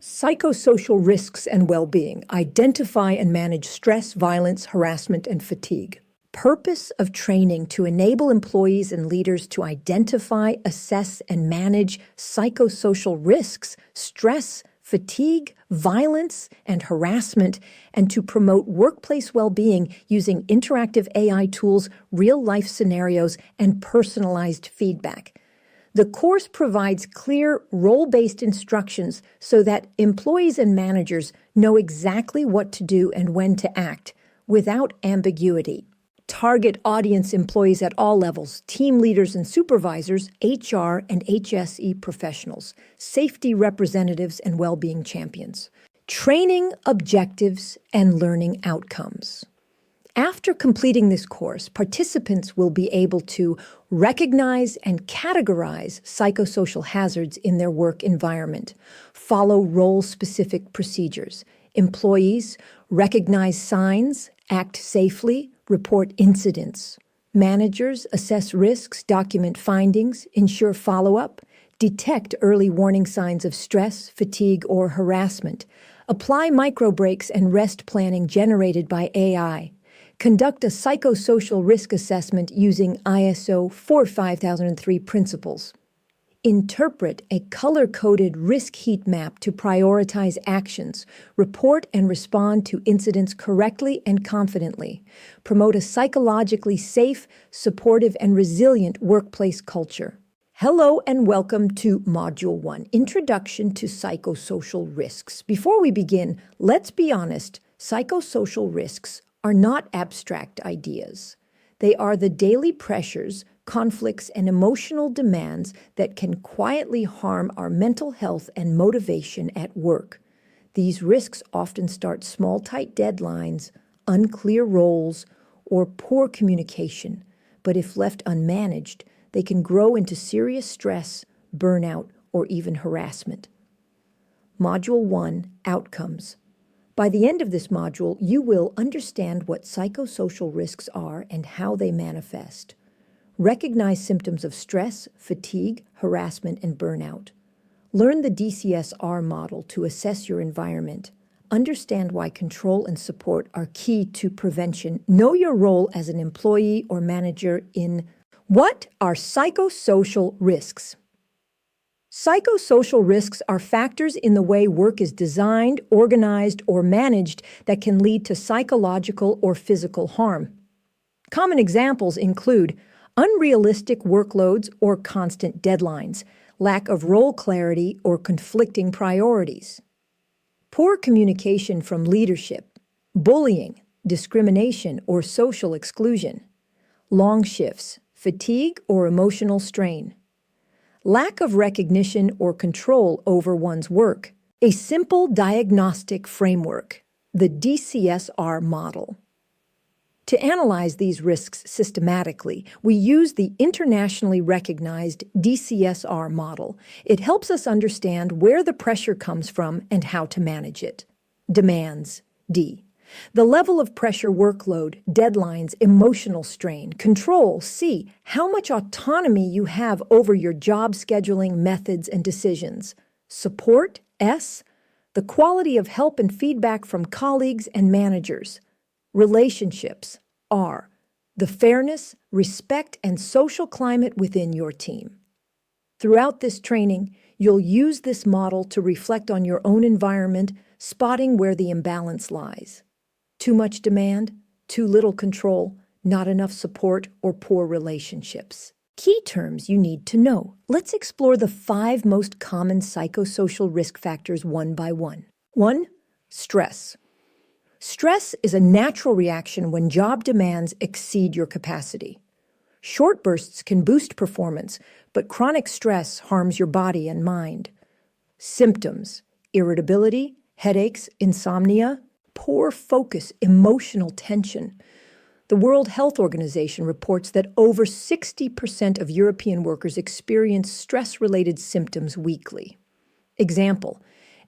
Psychosocial risks and well-being. Identify and manage stress, violence, harassment, and fatigue. Purpose of training to enable employees and leaders to identify, assess, and manage psychosocial risks, stress, fatigue, violence, and harassment, and to promote workplace well-being using interactive AI tools, real-life scenarios, and personalized feedback. The course provides clear, role-based instructions so that employees and managers know exactly what to do and when to act, without ambiguity. Target audience employees at all levels, team leaders and supervisors, HR and HSE professionals, safety representatives and well-being champions. Training objectives and learning outcomes. After completing this course, participants will be able to recognize and categorize psychosocial hazards in their work environment, follow role-specific procedures. Employees recognize signs, act safely, report incidents. Managers assess risks, document findings, ensure follow-up, detect early warning signs of stress, fatigue, or harassment, apply micro-breaks and rest planning generated by AI, conduct a psychosocial risk assessment using ISO 45003 principles. Interpret a color-coded risk heat map to prioritize actions, report and respond to incidents correctly and confidently, promote a psychologically safe, supportive, and resilient workplace culture. Hello and welcome to Module 1, Introduction to Psychosocial Risks. Before we begin, let's be honest, psychosocial risks are not abstract ideas. They are the daily pressures, conflicts, and emotional demands that can quietly harm our mental health and motivation at work. These risks often start small, tight deadlines, unclear roles, or poor communication, but if left unmanaged, they can grow into serious stress, burnout, or even harassment. Module 1, Outcomes. By the end of this module, you will understand what psychosocial risks are and how they manifest. Recognize symptoms of stress, fatigue, harassment, and burnout. Learn the DCSR model to assess your environment. Understand why control and support are key to prevention. Know your role as an employee or manager in what are psychosocial risks? Psychosocial risks are factors in the way work is designed, organized, or managed that can lead to psychological or physical harm. Common examples include unrealistic workloads or constant deadlines, lack of role clarity or conflicting priorities, poor communication from leadership, bullying, discrimination, or social exclusion, long shifts, fatigue or emotional strain, lack of recognition or control over one's work. A simple diagnostic framework, the DCSR model. To analyze these risks systematically, we use the internationally recognized DCSR model. It helps us understand where the pressure comes from and how to manage it. Demands, D. The level of pressure, workload, deadlines, emotional strain. Control, C. How much autonomy you have over your job scheduling, methods, and decisions. Support, S. The quality of help and feedback from colleagues and managers. Relationships, R. The fairness, respect, and social climate within your team. Throughout this training, you'll use this model to reflect on your own environment, spotting where the imbalance lies. Too much demand, too little control, not enough support, or poor relationships. Key terms you need to know. Let's explore the 5 most common psychosocial risk factors one by one. 1. Stress. Stress is a natural reaction when job demands exceed your capacity. Short bursts can boost performance, but chronic stress harms your body and mind. Symptoms: irritability, headaches, insomnia, poor focus, emotional tension. The World Health Organization reports that over 60% of European workers experience stress-related symptoms weekly. Example: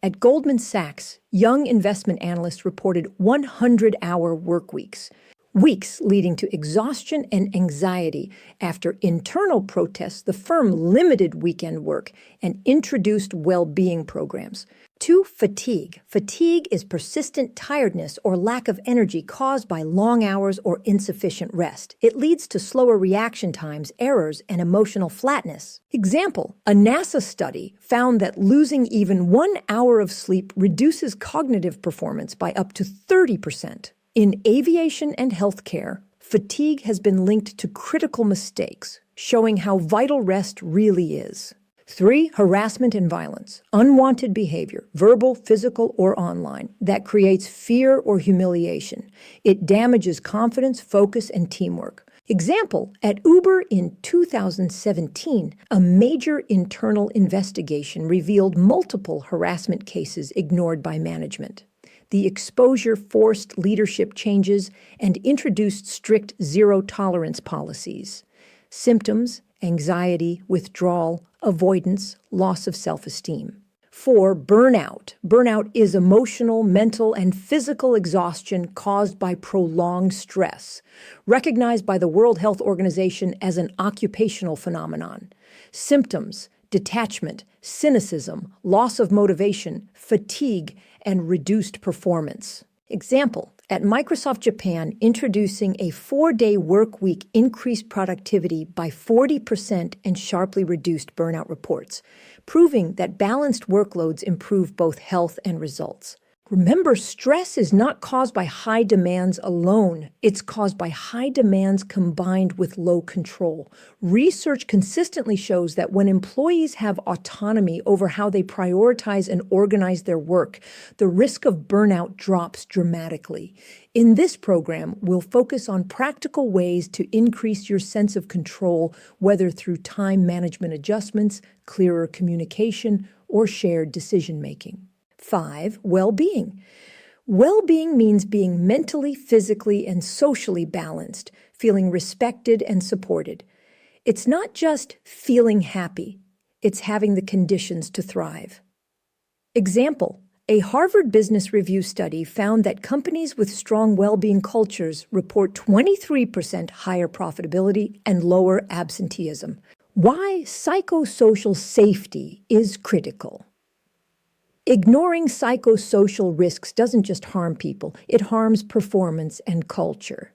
at Goldman Sachs, young investment analysts reported 100-hour work weeks. weeks leading to exhaustion and anxiety. After internal protests, the firm limited weekend work and introduced well-being programs. 2. Fatigue. Fatigue is persistent tiredness or lack of energy caused by long hours or insufficient rest. It leads to slower reaction times, errors, and emotional flatness. Example: a NASA study found that losing even 1 hour of sleep reduces cognitive performance by up to 30%. In aviation and healthcare, fatigue has been linked to critical mistakes, showing how vital rest really is. 3. Harassment and violence. Unwanted behavior, verbal, physical, or online, that creates fear or humiliation. It damages confidence, focus, and teamwork. Example: at Uber in 2017, a major internal investigation revealed multiple harassment cases ignored by management. The exposure forced leadership changes and introduced strict zero-tolerance policies. Symptoms: anxiety, withdrawal, avoidance, loss of self-esteem. 4. Burnout. Burnout is emotional, mental, and physical exhaustion caused by prolonged stress, recognized by the World Health Organization as an occupational phenomenon. Symptoms: detachment, cynicism, loss of motivation, fatigue, and reduced performance. Example: at Microsoft Japan, introducing a 4-day work week increased productivity by 40% and sharply reduced burnout reports, proving that balanced workloads improve both health and results. Remember, stress is not caused by high demands alone. It's caused by high demands combined with low control. Research consistently shows that when employees have autonomy over how they prioritize and organize their work, the risk of burnout drops dramatically. In this program, we'll focus on practical ways to increase your sense of control, whether through time management adjustments, clearer communication, or shared decision-making. 5. Well-being. Well-being means being mentally, physically, and socially balanced, feeling respected and supported. It's not just feeling happy, it's having the conditions to thrive. Example: a Harvard Business Review study found that companies with strong well-being cultures report 23% higher profitability and lower absenteeism. Why psychosocial safety is critical. Ignoring psychosocial risks doesn't just harm people, it harms performance and culture.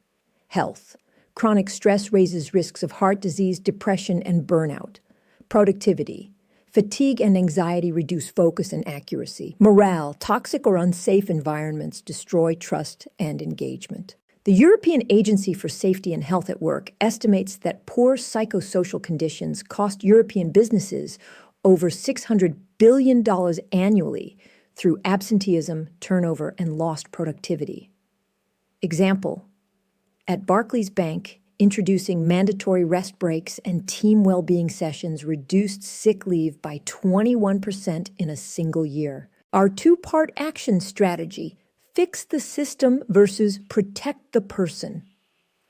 Health. Chronic stress raises risks of heart disease, depression, and burnout. Productivity. Fatigue and anxiety reduce focus and accuracy. Morale. Toxic or unsafe environments destroy trust and engagement. The European Agency for Safety and Health at Work estimates that poor psychosocial conditions cost European businesses over $600 billion annually through absenteeism, turnover, and lost productivity. Example: at Barclays Bank, introducing mandatory rest breaks and team well-being sessions reduced sick leave by 21% in a single year. Our 2-part action strategy: fix the system versus protect the person.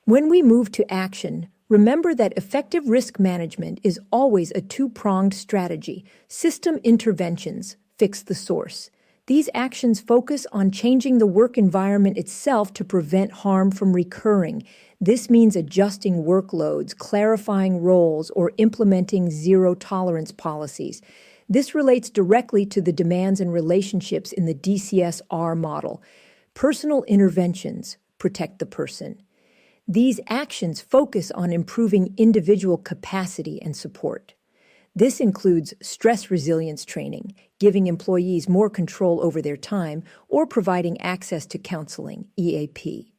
When we move to action, remember that effective risk management is always a 2-pronged strategy. System interventions: fix the source. These actions focus on changing the work environment itself to prevent harm from recurring. This means adjusting workloads, clarifying roles, or implementing zero-tolerance policies. This relates directly to the demands and relationships in the DCSR model. Personal interventions: protect the person. These actions focus on improving individual capacity and support. This includes stress resilience training, giving employees more control over their time, or providing access to counseling, EAP.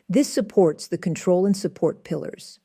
This supports the control and support pillars.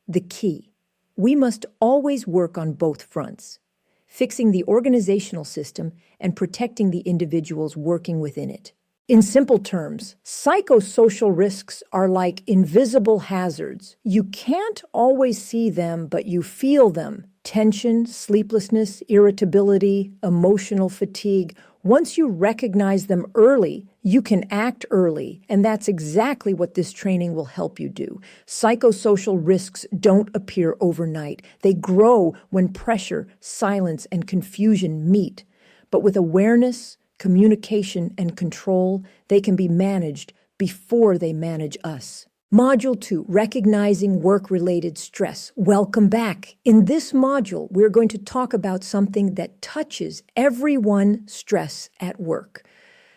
The key: we must always work on both fronts, fixing the organizational system and protecting the individuals working within it. In simple terms, psychosocial risks are like invisible hazards. You can't always see them, but you feel them. Tension, sleeplessness, irritability, emotional fatigue. Once you recognize them early, you can act early, and that's exactly what this training will help you do. Psychosocial risks don't appear overnight. They grow when pressure, silence, and confusion meet. But with awareness, communication, and control, they can be managed, before they manage us. Module 2, Recognizing Work-Related Stress. Welcome back. In this module, we're going to talk about something that touches everyone's stress at work.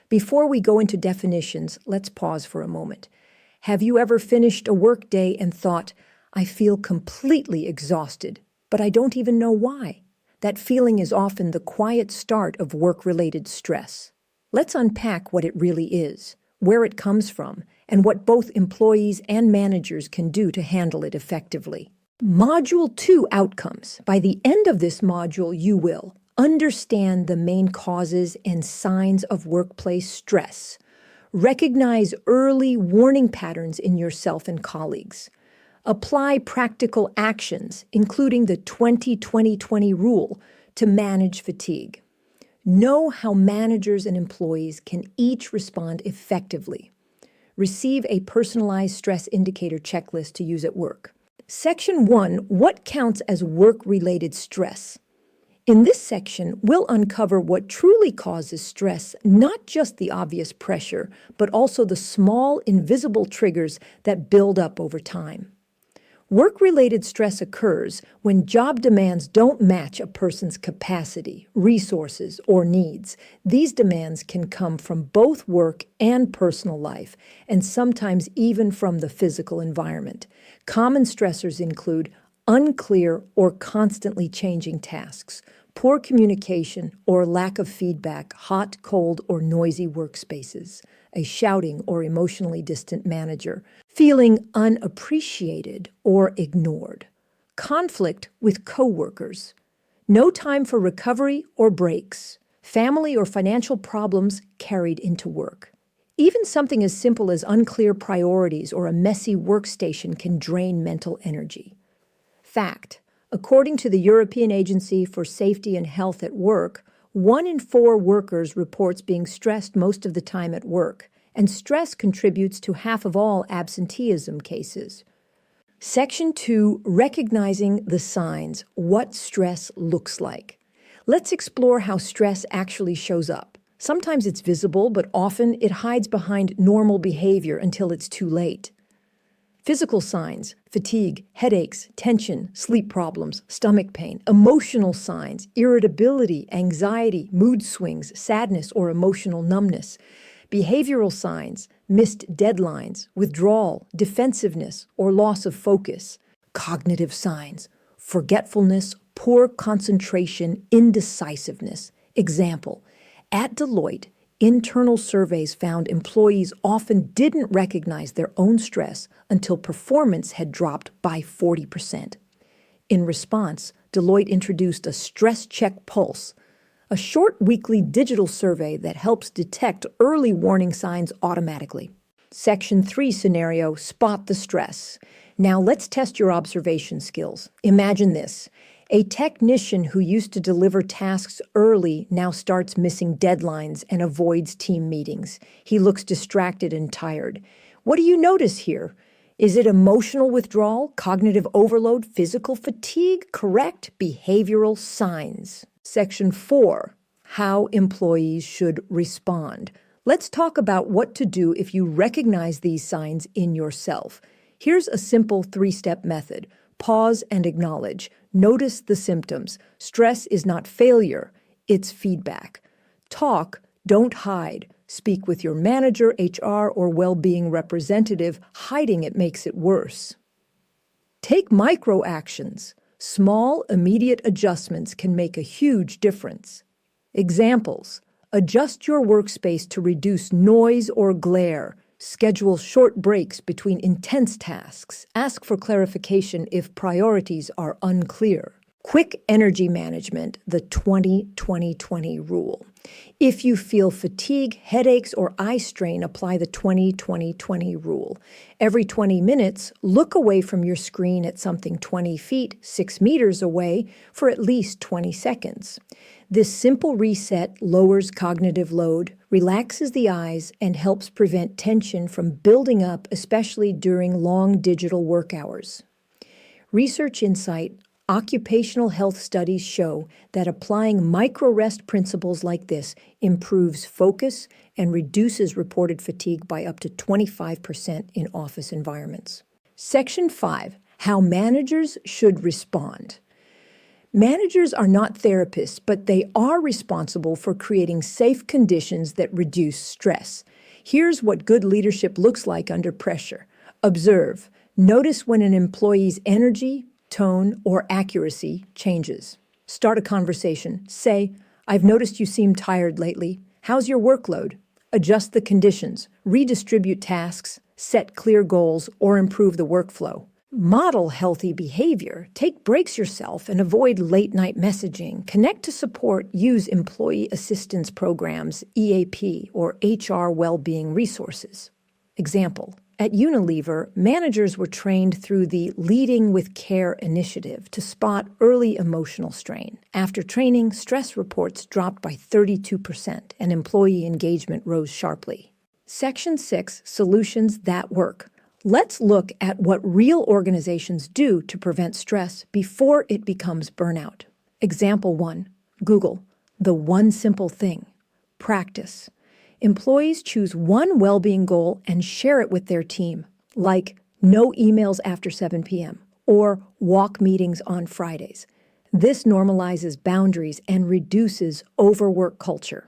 Before we go into definitions, let's pause for a moment. Have you ever finished a workday and thought, I feel completely exhausted, but I don't even know why? That feeling is often the quiet start of work-related stress. Let's unpack what it really is, where it comes from, and what both employees and managers can do to handle it effectively. Module 2, Outcomes. By the end of this module, you will understand the main causes and signs of workplace stress. Recognize early warning patterns in yourself and colleagues. Apply practical actions, including the 20-20-20 rule, to manage fatigue. Know how managers and employees can each respond effectively. Receive a personalized stress indicator checklist to use at work. Section 1, What counts as work-related stress? In this section, we'll uncover what truly causes stress, not just the obvious pressure, but also the small, invisible triggers that build up over time. Work-related stress occurs when job demands don't match a person's capacity, resources, or needs. These demands can come from both work and personal life, and sometimes even from the physical environment. Common stressors include unclear or constantly changing tasks, poor communication or lack of feedback, hot, cold, or noisy workspaces, a shouting or emotionally distant manager, feeling unappreciated or ignored, conflict with coworkers, no time for recovery or breaks, family or financial problems carried into work. Even something as simple as unclear priorities or a messy workstation can drain mental energy. Fact: according to the European Agency for Safety and Health at Work, 1 in 4 workers reports being stressed most of the time at work, and stress contributes to half of all absenteeism cases. Section 2, Recognizing the Signs, What Stress Looks Like. Let's explore how stress actually shows up. Sometimes it's visible, but often it hides behind normal behavior until it's too late. Physical signs: fatigue, headaches, tension, sleep problems, stomach pain. Emotional signs: irritability, anxiety, mood swings, sadness, or emotional numbness. Behavioral signs: missed deadlines, withdrawal, defensiveness, or loss of focus. Cognitive signs: forgetfulness, poor concentration, indecisiveness. Example: at Deloitte, internal surveys found employees often didn't recognize their own stress until performance had dropped by 40%. In response, Deloitte introduced a Stress Check Pulse, a short weekly digital survey that helps detect early warning signs automatically. Section 3 scenario, Spot the Stress. Now let's test your observation skills. Imagine this. A technician who used to deliver tasks early now starts missing deadlines and avoids team meetings. He looks distracted and tired. What do you notice here? Is it emotional withdrawal, cognitive overload, physical fatigue? Correct behavioral signs. Section 4, How Employees Should Respond. Let's talk about what to do if you recognize these signs in yourself. Here's a simple 3-step method. Pause and acknowledge. Notice the symptoms. Stress is not failure, it's feedback. Talk, don't hide. Speak with your manager, HR, or well-being representative. Hiding it makes it worse. Take micro actions. Small, immediate adjustments can make a huge difference. Examples: adjust your workspace to reduce noise or glare. Schedule short breaks between intense tasks. Ask for clarification if priorities are unclear. Quick energy management, the 20-20-20 rule. If you feel fatigue, headaches, or eye strain, apply the 20-20-20 rule. Every 20 minutes, look away from your screen at something 20 feet, 6 meters away for at least 20 seconds. This simple reset lowers cognitive load, relaxes the eyes, and helps prevent tension from building up, especially during long digital work hours. Research insight Occupational health studies show that applying micro-rest principles like this improves focus and reduces reported fatigue by up to 25% in office environments. Section 5, how managers should respond. Managers are not therapists, but they are responsible for creating safe conditions that reduce stress. Here's what good leadership looks like under pressure. Observe. Notice when an employee's energy, tone, or accuracy changes. Start a conversation. Say, "I've noticed you seem tired lately. How's your workload?" Adjust the conditions, redistribute tasks, set clear goals, or improve the workflow. Model healthy behavior. Take breaks yourself and avoid late-night messaging. Connect to support. Use employee assistance programs, EAP, or HR well-being resources. Example. At Unilever, managers were trained through the Leading with Care initiative to spot early emotional strain. After training, stress reports dropped by 32% and employee engagement rose sharply. Section 6, Solutions That Work. Let's look at what real organizations do to prevent stress before it becomes burnout. Example 1, Google, the one simple thing, practice. Employees choose one well-being goal and share it with their team, like no emails after 7 p.m. or walk meetings on Fridays. This normalizes boundaries and reduces overwork culture.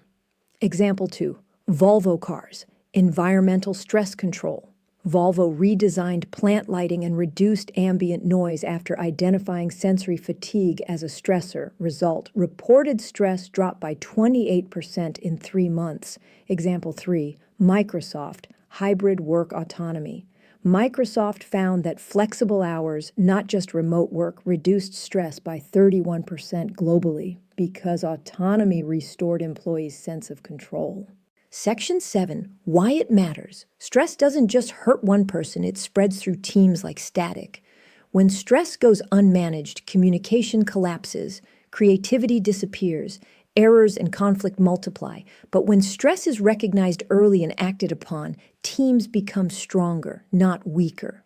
Example 2, Volvo cars, environmental stress control. Volvo redesigned plant lighting and reduced ambient noise after identifying sensory fatigue as a stressor. Result, reported stress dropped by 28% in 3 months. Example 3, Microsoft, hybrid work autonomy. Microsoft found that flexible hours, not just remote work, reduced stress by 31% globally because autonomy restored employees' sense of control. Section 7, Why It Matters. Stress doesn't just hurt one person, it spreads through teams like static. When stress goes unmanaged, communication collapses, creativity disappears, errors and conflict multiply. But when stress is recognized early and acted upon, teams become stronger, not weaker.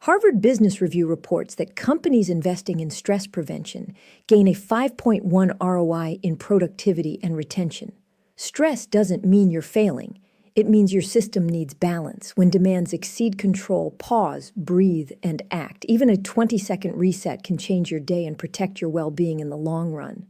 Harvard Business Review reports that companies investing in stress prevention gain a 5.1 ROI in productivity and retention. Stress doesn't mean you're failing. It means your system needs balance. When demands exceed control, pause, breathe, and act. Even a 20-second reset can change your day and protect your well-being in the long run.